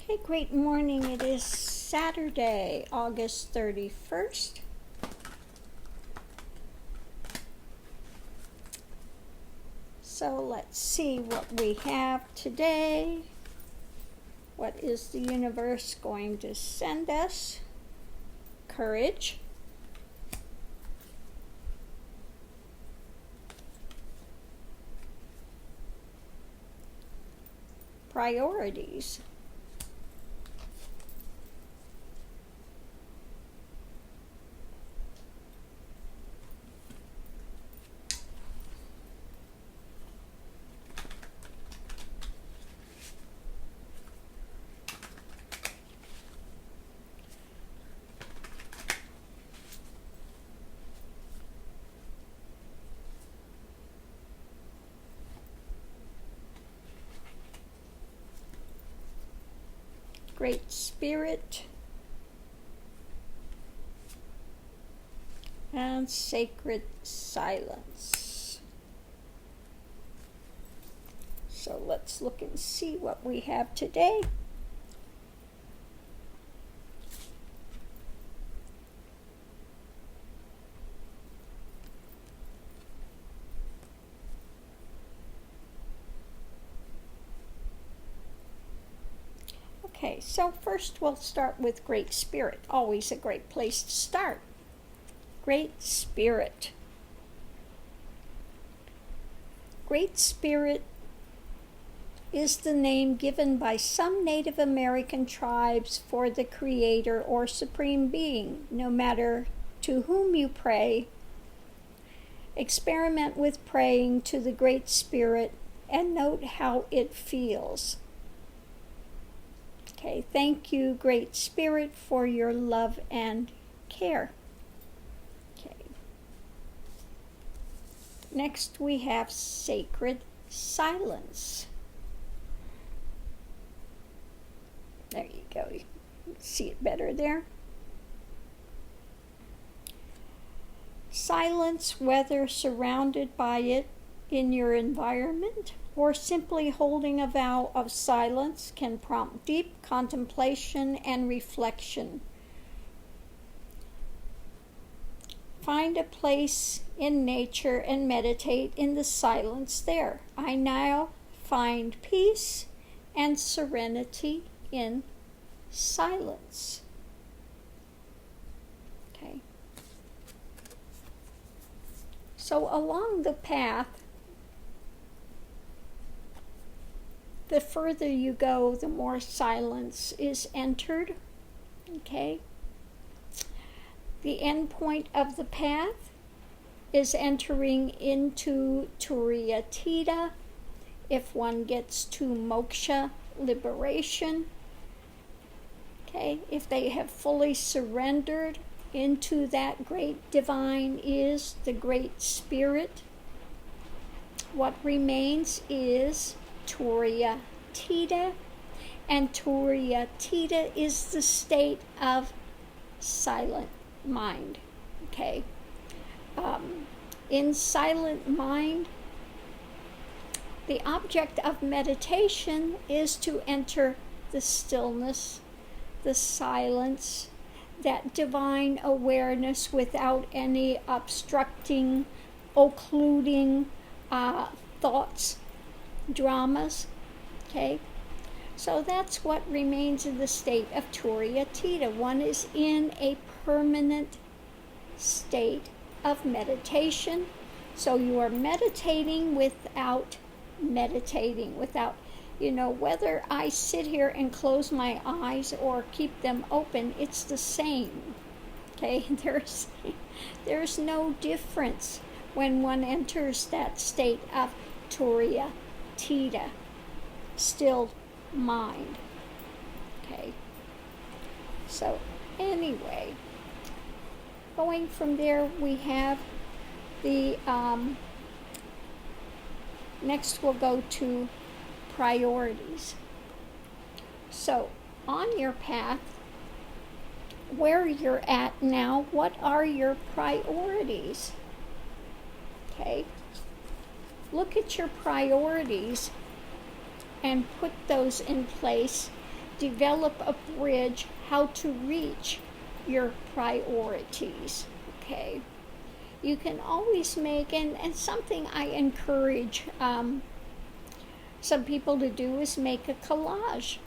Okay, great morning. It is Saturday, August 31st. So let's see what we have today. What is the universe going to send us? Courage. Priorities. Great Spirit, and Sacred Silence. So let's look and see what we have today. Okay, so first we'll start with Great Spirit. Always a great place to start. Great Spirit. Great Spirit is the name given by some Native American tribes for the Creator or Supreme Being. No matter to whom you pray, experiment with praying to the Great Spirit and note how it feels. Okay, thank you, Great Spirit, for your love and care. Okay. Next we have Sacred Silence. There you go. You can see it better there. Silence, whether surrounded by it in your environment or simply holding a vow of silence, can prompt deep contemplation and reflection. Find a place in nature and meditate in the silence there. I now find peace and serenity in silence. Okay. So along the path, the further you go, the more silence is entered. Okay. The end point of the path is entering into Toria Tita. If one gets to moksha, liberation, okay, if they have fully surrendered into that great divine is, the Great Spirit, what remains is Toria Tita, and Toria Tita is the state of silent mind. Okay, in silent mind, the object of meditation is to enter the stillness, the silence, that divine awareness without any obstructing, occluding thoughts, dramas. Okay, so that's what remains in the state of Toria Tita. One is in a permanent state of meditation. So you are meditating without meditating, without, whether I sit here and close my eyes or keep them open, it's the same. Okay, there's no difference when one enters that state of Toria Tita, still mind. Okay, so anyway, going from there, we have the next we'll go to priorities. So on your path, where you're at now, what are your priorities? Okay, look at your priorities and put those in place develop a bridge how to reach your priorities, okay? You can always make, and something I encourage some people to do is make a collage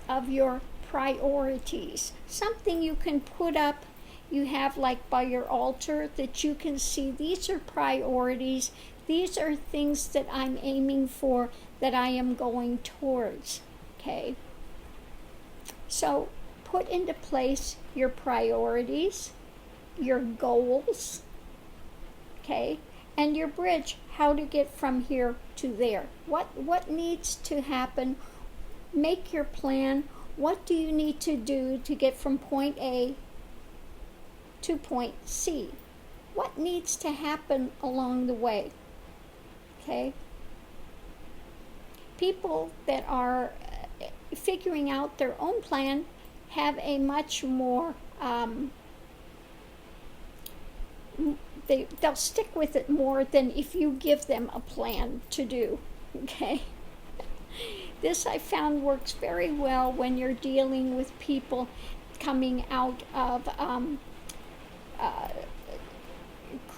of your priorities. Something you can put up, you have like by your altar, that you can see these are priorities, these are things that I'm aiming for, that I am going towards, okay? So put into place your priorities, your goals, okay, and your bridge, how to get from here to there. What needs to happen? Make your plan. What do you need to do to get from point A to point C? What needs to happen along the way? Okay? People that are figuring out their own plan have a much more, they'll stick with it more than if you give them a plan to do, okay? This I found works very well when you're dealing with people coming out of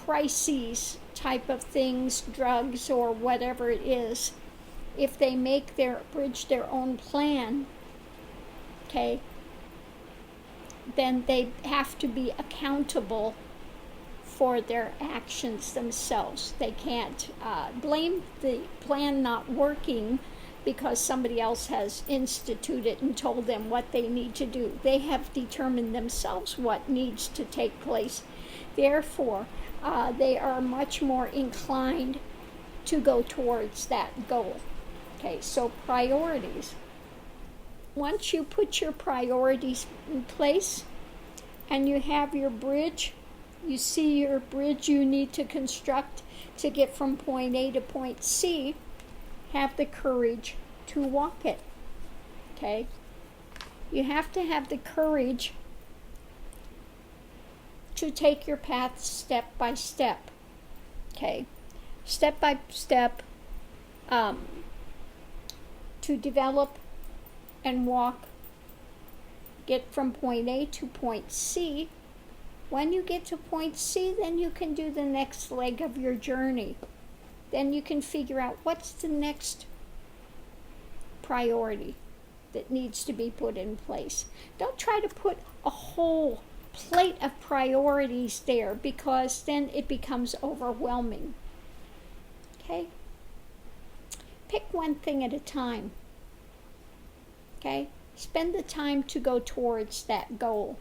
crises type of things, drugs or whatever it is. If they make bridge their own plan, okay, then they have to be accountable for their actions themselves. They can't blame the plan not working because somebody else has instituted and told them what they need to do. They have determined themselves what needs to take place. Therefore, they are much more inclined to go towards that goal. Okay, so priorities. Once you put your priorities in place and you have your bridge, you see your bridge you need to construct to get from point A to point C, have the courage to walk it, okay? You have to have the courage to take your path step by step, okay? Step by step, to develop and walk, get from point A to point C. When you get to point C, then you can do the next leg of your journey. Then you can figure out what's the next priority that needs to be put in place. Don't try to put a whole plate of priorities there, because then it becomes overwhelming. Okay? Pick one thing at a time. Okay? Spend the time to go towards that goal.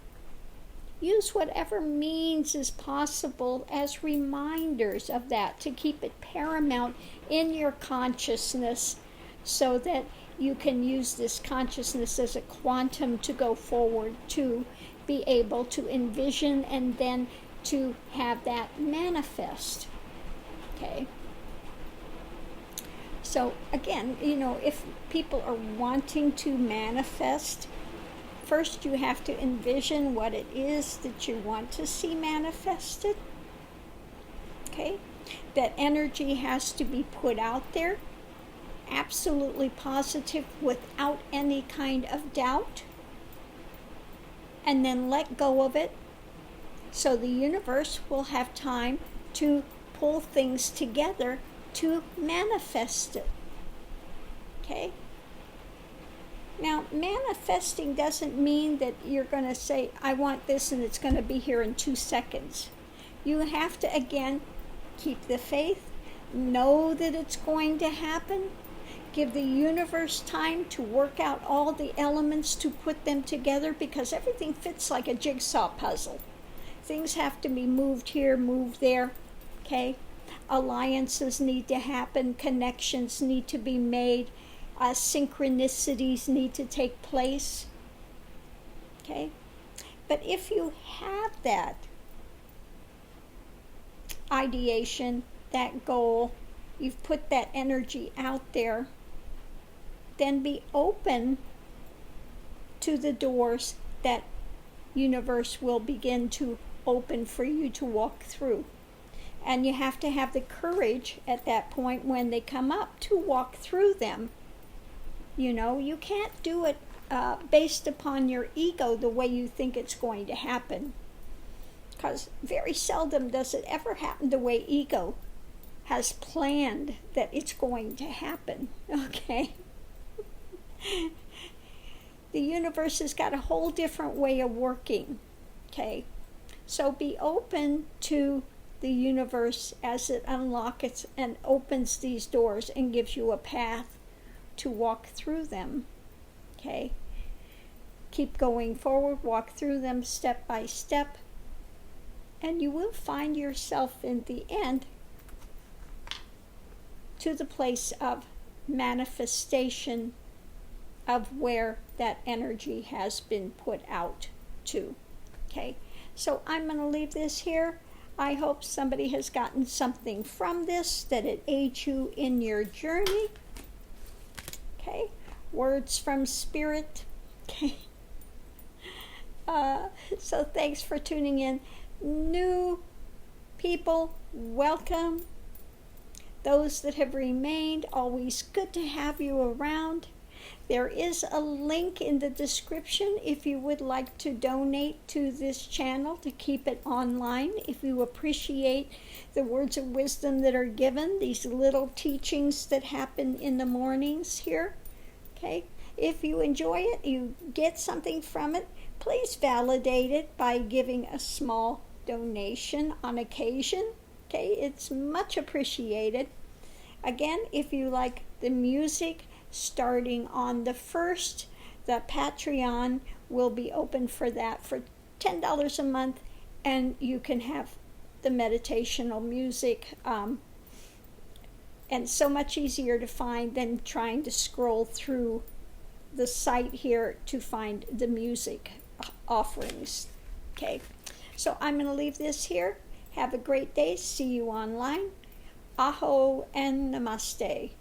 Use whatever means is possible as reminders of that, to keep it paramount in your consciousness, so that you can use this consciousness as a quantum to go forward, to be able to envision and then to have that manifest. Okay? So again, if people are wanting to manifest, first you have to envision what it is that you want to see manifested. Okay? That energy has to be put out there, absolutely positive, without any kind of doubt, and then let go of it, so the universe will have time to pull things together to manifest it. Okay? Now, manifesting doesn't mean that you're going to say, I want this, and it's going to be here in 2 seconds. You have to, again, keep the faith, know that it's going to happen, give the universe time to work out all the elements to put them together, because everything fits like a jigsaw puzzle. Things have to be moved here, moved there, okay? Alliances need to happen, connections need to be made, synchronicities need to take place, okay? But if you have that ideation, that goal, you've put that energy out there, then be open to the doors that universe will begin to open for you to walk through. And you have to have the courage at that point when they come up to walk through them. You can't do it based upon your ego the way you think it's going to happen. Because very seldom does it ever happen the way ego has planned that it's going to happen, okay? The universe has got a whole different way of working, okay? So be open to the universe as it unlocks and opens these doors and gives you a path to walk through them, okay? Keep going forward, walk through them step by step, and you will find yourself in the end to the place of manifestation of where that energy has been put out to, okay? So I'm going to leave this here. I hope somebody has gotten something from this, that it aids you in your journey, okay? Words from Spirit, okay? So thanks for tuning in. New people, welcome. Those that have remained, always good to have you around. There is a link in the description if you would like to donate to this channel to keep it online. If you appreciate the words of wisdom that are given, these little teachings that happen in the mornings here, okay? If you enjoy it, you get something from it, please validate it by giving a small donation on occasion, okay? It's much appreciated. Again, if you like the music, starting on the 1st, the Patreon will be open for that for $10 a month, and you can have the meditational music, and so much easier to find than trying to scroll through the site here to find the music offerings, okay? So I'm going to leave this here. Have a great day. See you online. Aho and namaste.